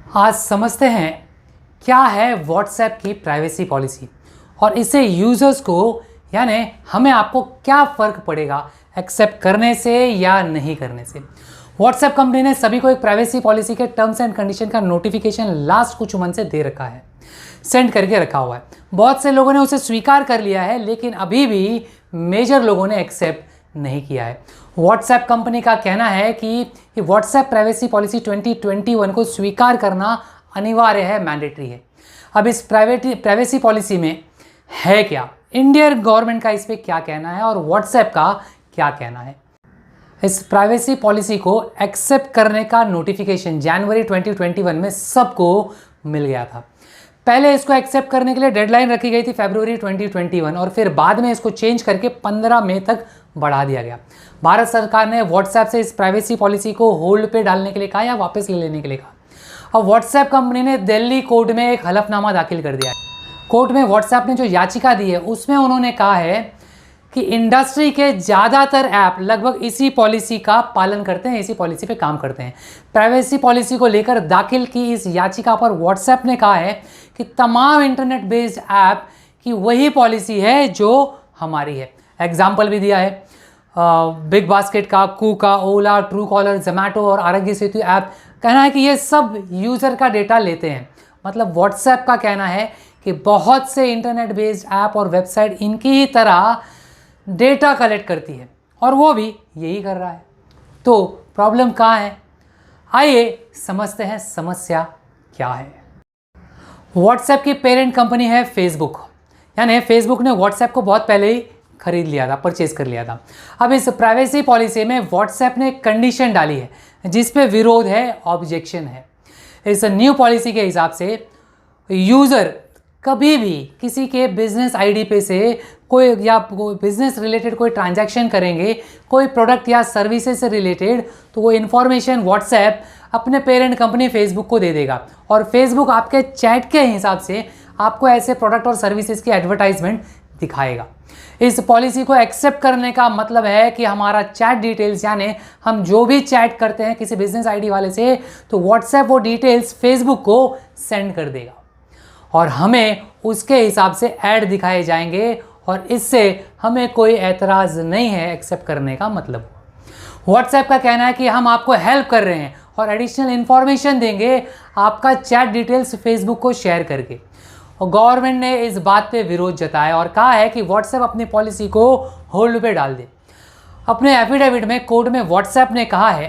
आज समझते हैं क्या है व्हाट्सएप की प्राइवेसी पॉलिसी और इससे यूज़र्स को यानी हमें आपको क्या फ़र्क पड़ेगा एक्सेप्ट करने से या नहीं करने से। व्हाट्सएप कंपनी ने सभी को एक प्राइवेसी पॉलिसी के टर्म्स एंड कंडीशन का नोटिफिकेशन लास्ट कुछ मंथ से दे रखा है, सेंड करके रखा हुआ है। बहुत से लोगों ने उसे स्वीकार कर लिया है, लेकिन अभी भी मेजर लोगों ने एक्सेप्ट नहीं किया है। व्हाट्सएप कंपनी का कहना है कि व्हाट्सएप प्राइवेसी पॉलिसी 2021 को स्वीकार करना अनिवार्य है, मैंडेटरी है। अब इस प्राइवेसी पॉलिसी में है क्या, इंडियन गवर्नमेंट का इस पर क्या कहना है और व्हाट्सएप का क्या कहना है। इस प्राइवेसी पॉलिसी को एक्सेप्ट करने का नोटिफिकेशन जनवरी 2021 में सबको मिल गया था। पहले इसको एक्सेप्ट करने के लिए डेडलाइन रखी गई थी फरवरी 2021 और फिर बाद में इसको चेंज करके 15 मई तक बढ़ा दिया गया। भारत सरकार ने व्हाट्सएप से इस प्राइवेसी पॉलिसी को होल्ड पे डालने के लिए कहा या वापस ले लेने के लिए कहा। अब व्हाट्सएप कंपनी ने दिल्ली कोर्ट में एक हलफनामा दाखिल कर दिया है। कोर्ट में व्हाट्सएप ने जो याचिका दी है उसमें उन्होंने कहा है कि इंडस्ट्री के ज़्यादातर ऐप लगभग इसी पॉलिसी का पालन करते हैं, इसी पॉलिसी पे काम करते हैं। प्राइवेसी पॉलिसी को लेकर दाखिल की इस याचिका पर व्हाट्सएप ने कहा है कि तमाम इंटरनेट बेस्ड ऐप की वही पॉलिसी है जो हमारी है। एग्जाम्पल भी दिया है बिग बास्केट का, कूका, ओला, ट्रू कॉलर, जोमैटो और आरोग्य सेतु ऐप। कहना है कि ये सब यूज़र का डेटा लेते हैं। मतलब व्हाट्सएप का कहना है कि बहुत से इंटरनेट बेस्ड ऐप और वेबसाइट इनकी ही तरह डेटा कलेक्ट करती है और वो भी यही कर रहा है। तो प्रॉब्लम कहाँ है, आइए समझते हैं समस्या क्या है। व्हाट्सएप की पेरेंट कंपनी है फेसबुक, यानी फेसबुक ने व्हाट्सएप को बहुत पहले ही खरीद लिया था, परचेज कर लिया था। अब इस प्राइवेसी पॉलिसी में व्हाट्सएप ने एक कंडीशन डाली है जिस पे विरोध है, ऑब्जेक्शन है। इस न्यू पॉलिसी के हिसाब से यूज़र कभी भी किसी के बिजनेस आईडी पे से कोई या बिजनेस रिलेटेड कोई ट्रांजैक्शन करेंगे, कोई प्रोडक्ट या सर्विसेज से रिलेटेड, तो वो इन्फॉर्मेशन व्हाट्सएप अपने पेरेंट कंपनी फेसबुक को दे देगा और फेसबुक आपके चैट के हिसाब से आपको ऐसे प्रोडक्ट और सर्विसेज की एडवर्टाइजमेंट दिखाएगा। इस पॉलिसी को एक्सेप्ट करने का मतलब है कि हमारा चैट डिटेल्स, यानी हम जो भी चैट करते हैं किसी बिजनेस आईडी वाले से, तो व्हाट्सएप वो डिटेल्स फेसबुक को सेंड कर देगा और हमें उसके हिसाब से ऐड दिखाए जाएंगे और इससे हमें कोई एतराज़ नहीं है एक्सेप्ट करने का मतलब। व्हाट्सएप का कहना है कि हम आपको हेल्प कर रहे हैं और एडिशनल इन्फॉर्मेशन देंगे आपका चैट डिटेल्स फेसबुक को शेयर करके। और गवर्नमेंट ने इस बात पे विरोध जताया और कहा है कि व्हाट्सएप अपनी पॉलिसी को होल्ड पे डाल दे। अपने एफिडेविट में कोर्ट में व्हाट्सएप ने कहा है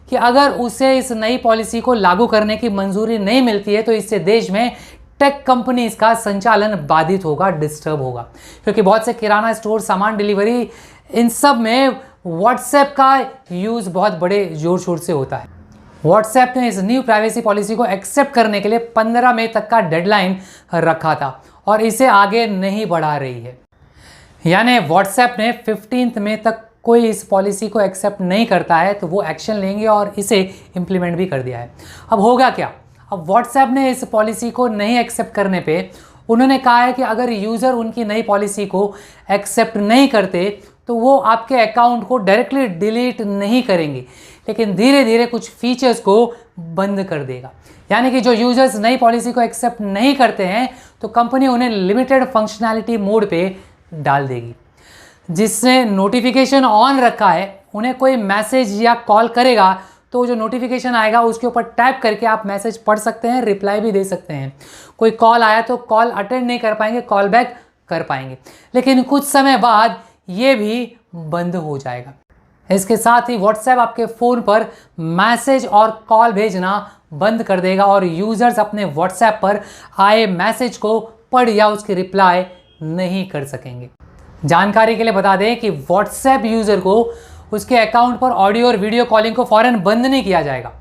कि अगर उसे इस नई पॉलिसी को लागू करने की मंजूरी नहीं मिलती है तो इससे देश में टेक कंपनीज का संचालन बाधित होगा, डिस्टर्ब होगा, क्योंकि बहुत से किराना स्टोर, सामान डिलीवरी, इन सब में व्हाट्सएप का यूज़ बहुत बड़े जोर शोर से होता है। व्हाट्सएप ने इस न्यू प्राइवेसी पॉलिसी को एक्सेप्ट करने के लिए 15 मई तक का डेडलाइन रखा था और इसे आगे नहीं बढ़ा रही है। यानी व्हाट्सएप ने 15 मई तक कोई इस पॉलिसी को एक्सेप्ट नहीं करता है तो वो एक्शन लेंगे और इसे इम्प्लीमेंट भी कर दिया है। अब होगा क्या, अब व्हाट्सएप ने इस पॉलिसी को नहीं एक्सेप्ट करने पे उन्होंने कहा है कि अगर यूज़र उनकी नई पॉलिसी को एक्सेप्ट नहीं करते तो वो आपके अकाउंट को डायरेक्टली डिलीट नहीं करेंगे, लेकिन धीरे धीरे कुछ फीचर्स को बंद कर देगा। यानी कि जो यूज़र्स नई पॉलिसी को एक्सेप्ट नहीं करते हैं तो कंपनी उन्हें लिमिटेड फंक्शनैलिटी मोड पे डाल देगी। जिसने नोटिफिकेशन ऑन रखा है उन्हें कोई मैसेज या कॉल करेगा तो जो नोटिफिकेशन आएगा उसके ऊपर टैप करके आप मैसेज पढ़ सकते हैं, रिप्लाई भी दे सकते हैं। कोई कॉल आया तो कॉल अटेंड नहीं कर पाएंगे, कॉल बैक कर पाएंगे, लेकिन कुछ समय बाद ये भी बंद हो जाएगा। इसके साथ ही व्हाट्सएप आपके फ़ोन पर मैसेज और कॉल भेजना बंद कर देगा और यूज़र्स अपने व्हाट्सएप पर आए मैसेज को पढ़ या उसकी रिप्लाई नहीं कर सकेंगे। जानकारी के लिए बता दें कि व्हाट्सएप यूज़र को उसके अकाउंट पर ऑडियो और वीडियो कॉलिंग को फ़ौरन बंद नहीं किया जाएगा।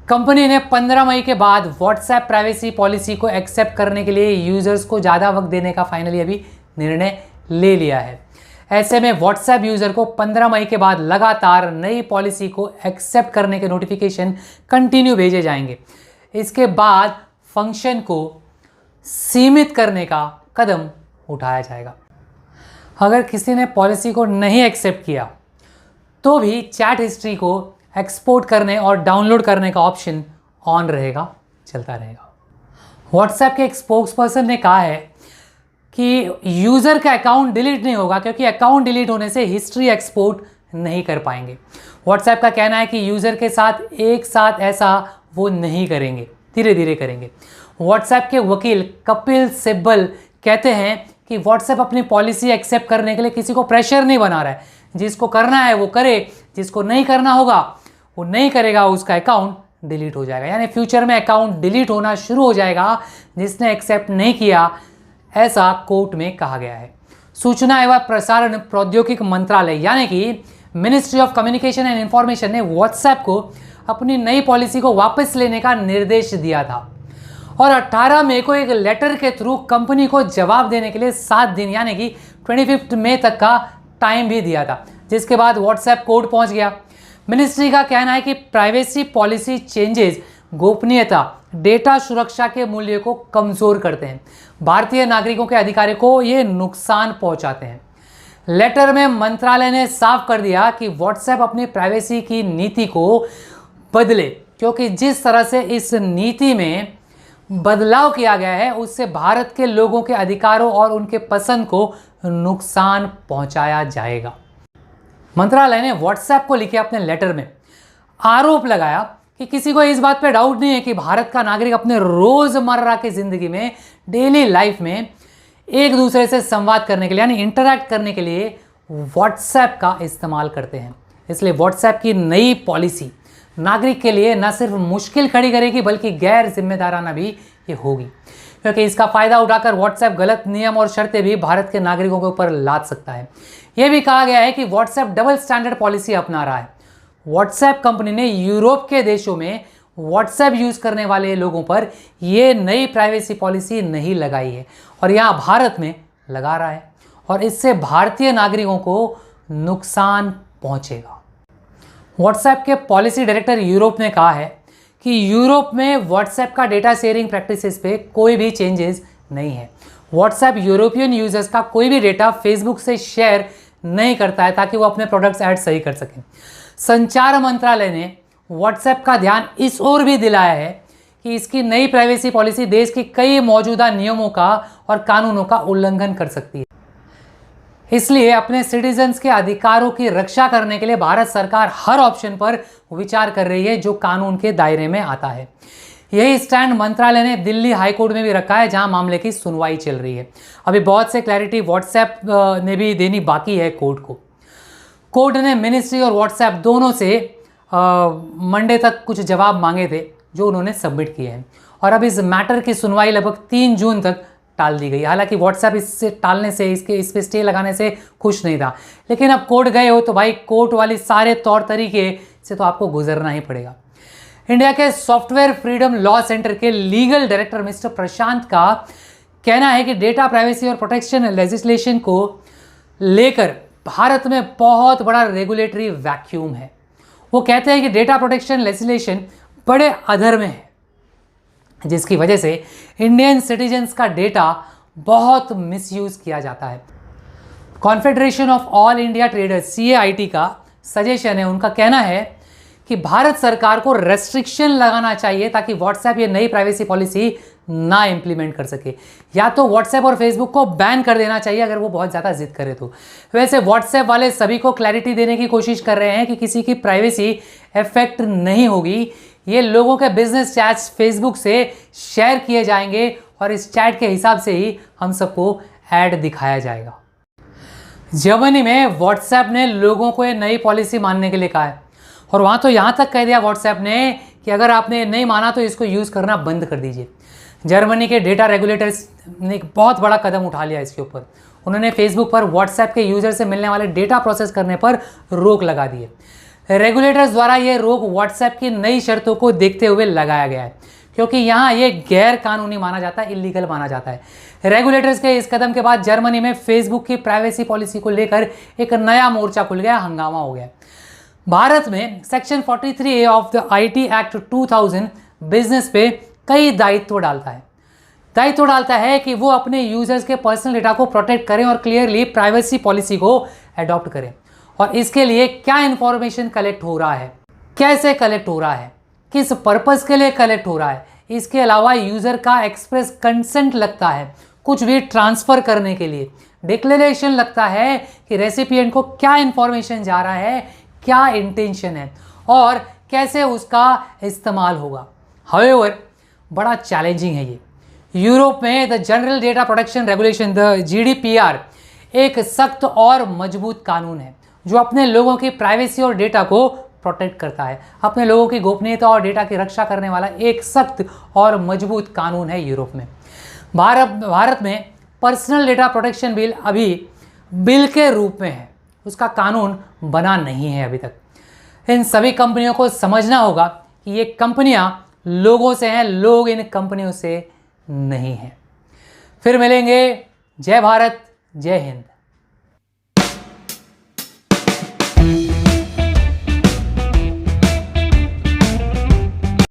कंपनी ने 15 मई के बाद व्हाट्सएप प्राइवेसी पॉलिसी को एक्सेप्ट करने के लिए यूज़र्स को ज़्यादा वक्त देने का फाइनली अभी निर्णय ले लिया है। ऐसे में व्हाट्सएप यूज़र को 15 मई के बाद लगातार नई पॉलिसी को एक्सेप्ट करने के नोटिफिकेशन कंटिन्यू भेजे जाएंगे। इसके बाद फंक्शन को सीमित करने का कदम उठाया जाएगा। अगर किसी ने पॉलिसी को नहीं एक्सेप्ट किया तो भी चैट हिस्ट्री को एक्सपोर्ट करने और डाउनलोड करने का ऑप्शन ऑन रहेगा। चलता रहेगा। व्हाट्सएप के एक स्पोक्स पर्सन ने कहा है कि यूज़र का अकाउंट डिलीट नहीं होगा, क्योंकि अकाउंट डिलीट होने से हिस्ट्री एक्सपोर्ट नहीं कर पाएंगे। व्हाट्सएप का कहना है कि यूज़र के साथ एक साथ ऐसा वो नहीं करेंगे, धीरे धीरे करेंगे। व्हाट्सएप के वकील कपिल सिब्बल कहते हैं कि व्हाट्सएप अपनी पॉलिसी एक्सेप्ट करने के लिए किसी को प्रेशर नहीं बना रहा है। जिसको करना है वो करे, जिसको नहीं करना होगा वो नहीं करेगा, उसका अकाउंट डिलीट हो जाएगा। यानी फ्यूचर में अकाउंट डिलीट होना शुरू हो जाएगा जिसने एक्सेप्ट नहीं किया, ऐसा कोर्ट में कहा गया है। सूचना एवं प्रसारण प्रौद्योगिकी मंत्रालय यानी कि ministry of communication and information ने व्हाट्सएप को अपनी नई पॉलिसी को वापस लेने का निर्देश दिया था और 18 मई को एक लेटर के थ्रू कंपनी को जवाब देने के लिए 7 दिन यानी कि 25 मई तक का टाइम भी दिया था, जिसके बाद व्हाट्सएप कोर्ट पहुंच गया। मिनिस्ट्री का कहना है कि प्राइवेसी पॉलिसी चेंजेस गोपनीयता, डेटा सुरक्षा के मूल्य को कमजोर करते हैं, भारतीय नागरिकों के अधिकारों को ये नुकसान पहुंचाते हैं। लेटर में मंत्रालय ने साफ कर दिया कि व्हाट्सएप अपनी प्राइवेसी की नीति को बदले, क्योंकि जिस तरह से इस नीति में बदलाव किया गया है उससे भारत के लोगों के अधिकारों और उनके पसंद को नुकसान पहुंचाया जाएगा। मंत्रालय ने व्हाट्सएप को लिखे अपने लेटर में आरोप लगाया कि किसी को इस बात पे डाउट नहीं है कि भारत का नागरिक अपने रोजमर्रा की जिंदगी में, डेली लाइफ में एक दूसरे से संवाद करने के लिए यानी इंटरैक्ट करने के लिए व्हाट्सएप का इस्तेमाल करते हैं। इसलिए व्हाट्सएप की नई पॉलिसी नागरिक के लिए न सिर्फ मुश्किल खड़ी करेगी बल्कि गैर जिम्मेदाराना भी ये होगी, क्योंकि इसका फायदा उठाकर व्हाट्सएप गलत नियम और शर्तें भी भारत के नागरिकों के ऊपर लाद सकता है। यह भी कहा गया है कि व्हाट्सएप डबल स्टैंडर्ड पॉलिसी अपना रहा है। व्हाट्सएप कंपनी ने यूरोप के देशों में व्हाट्सएप यूज करने वाले लोगों पर यह नई प्राइवेसी पॉलिसी नहीं लगाई है और यहाँ भारत में लगा रहा है और इससे भारतीय नागरिकों को नुकसान पहुंचेगा। व्हाट्सएप के पॉलिसी डायरेक्टर यूरोप ने कहा है कि यूरोप में व्हाट्सएप का डेटा शेयरिंग प्रैक्टिसेस पे कोई भी चेंजेस नहीं है। व्हाट्सएप यूरोपियन यूजर्स का कोई भी डेटा फेसबुक से शेयर नहीं करता है ताकि वो अपने प्रोडक्ट्स ऐड सही कर सकें। संचार मंत्रालय ने व्हाट्सएप का ध्यान इस ओर भी दिलाया है कि इसकी नई प्राइवेसी पॉलिसी देश के कई मौजूदा नियमों का और कानूनों का उल्लंघन कर सकती है। इसलिए अपने सिटीजन्स के अधिकारों की रक्षा करने के लिए भारत सरकार हर ऑप्शन पर विचार कर रही है जो कानून के दायरे में आता है। यही स्टैंड मंत्रालय ने दिल्ली हाई कोर्ट में भी रखा है, जहां मामले की सुनवाई चल रही है। अभी बहुत से क्लैरिटी व्हाट्सएप ने भी देनी बाकी है कोर्ट को। कोर्ट ने मिनिस्ट्री और व्हाट्सएप दोनों से मंडे तक कुछ जवाब मांगे थे जो उन्होंने सबमिट किए हैं और अब इस मैटर की सुनवाई लगभग 3 जून तक टाल दी गई। हालांकि व्हाट्सएप इससे टालने से, इस पे स्टे लगाने से खुश नहीं था, लेकिन अब कोर्ट गए हो तो भाई कोर्ट वाली सारे तौर तरीके से तो आपको गुजरना ही पड़ेगा। इंडिया के सॉफ्टवेयर फ्रीडम लॉ सेंटर के लीगल डायरेक्टर मिस्टर प्रशांत का कहना है कि डेटा प्राइवेसी और प्रोटेक्शन लेजिस्लेशन को लेकर भारत में बहुत बड़ा रेगुलेटरी वैक्यूम है। वो कहते हैं कि डेटा प्रोटेक्शन लेजिस्लेशन बड़े अधर में है, जिसकी वजह से इंडियन सिटीजन्स का डेटा बहुत मिसयूज किया जाता है। Confederation of all India traders CAIT का सजेशन है, उनका कहना है कि भारत सरकार को रेस्ट्रिक्शन लगाना चाहिए ताकि व्हाट्सएप ये नई प्राइवेसी पॉलिसी ना इंप्लीमेंट कर सके। या तो व्हाट्सएप और फेसबुक को बैन कर देना चाहिए अगर वो बहुत ज़्यादा जिद करे तो। वैसे व्हाट्सएप वाले सभी को क्लैरिटी देने की कोशिश कर रहे हैं कि किसी की प्राइवेसी इफेक्ट नहीं होगी। ये लोगों के बिजनेस चैट्स फेसबुक से शेयर किए जाएंगे और इस चैट के हिसाब से ही हम सबको ऐड दिखाया जाएगा। जर्मनी में व्हाट्सएप ने लोगों को ये नई पॉलिसी मानने के लिए कहा है और वहाँ तो यहाँ तक कह दिया व्हाट्सएप ने कि अगर आपने नहीं माना तो इसको यूज़ करना बंद कर दीजिए। जर्मनी के डेटा रेगुलेटर्स ने एक बहुत बड़ा कदम उठा लिया इसके ऊपर। उन्होंने फेसबुक पर व्हाट्सएप के यूज़र से मिलने वाले डेटा प्रोसेस करने पर रोक लगा दी है। रेगुलेटर्स द्वारा यह रोक व्हाट्सएप की नई शर्तों को देखते हुए लगाया गया है, क्योंकि यहाँ ये गैर कानूनी माना जाता है, इलीगल माना जाता है। रेगुलेटर्स के इस कदम के बाद जर्मनी में फेसबुक की प्राइवेसी पॉलिसी को लेकर एक नया मोर्चा खुल गया, हंगामा हो गया। भारत में section 43A of the IT act 2000 business पे कई दायित्व डालता है कि वो अपने यूजर्स के पर्सनल डेटा को प्रोटेक्ट करें और क्लियरली प्राइवेसी पॉलिसी को अडॉप्ट करें। और इसके लिए क्या इंफॉर्मेशन कलेक्ट हो रहा है, कैसे कलेक्ट हो रहा है, किस पर्पस के लिए कलेक्ट हो रहा है, इसके अलावा यूज़र का एक्सप्रेस कंसेंट लगता है कुछ भी ट्रांसफ़र करने के लिए, डिक्लेरेशन लगता है कि रेसिपिएंट को क्या इन्फॉर्मेशन जा रहा है, क्या इंटेंशन है और कैसे उसका इस्तेमाल होगा। हाउएवर बड़ा चैलेंजिंग है ये। यूरोप में the general data protection regulation the GDPR एक सख्त और मजबूत कानून है जो अपने लोगों की प्राइवेसी और डेटा को प्रोटेक्ट करता है। अपने लोगों की गोपनीयता और डेटा की रक्षा करने वाला एक सख्त और मजबूत कानून है यूरोप में। भारत में पर्सनल डेटा प्रोटेक्शन बिल अभी बिल के रूप में है, उसका कानून बना नहीं है अभी तक। इन सभी कंपनियों को समझना होगा कि ये कंपनियां लोगों से हैं, लोग इन कंपनियों से नहीं हैं। फिर मिलेंगे। जय भारत, जय हिंद।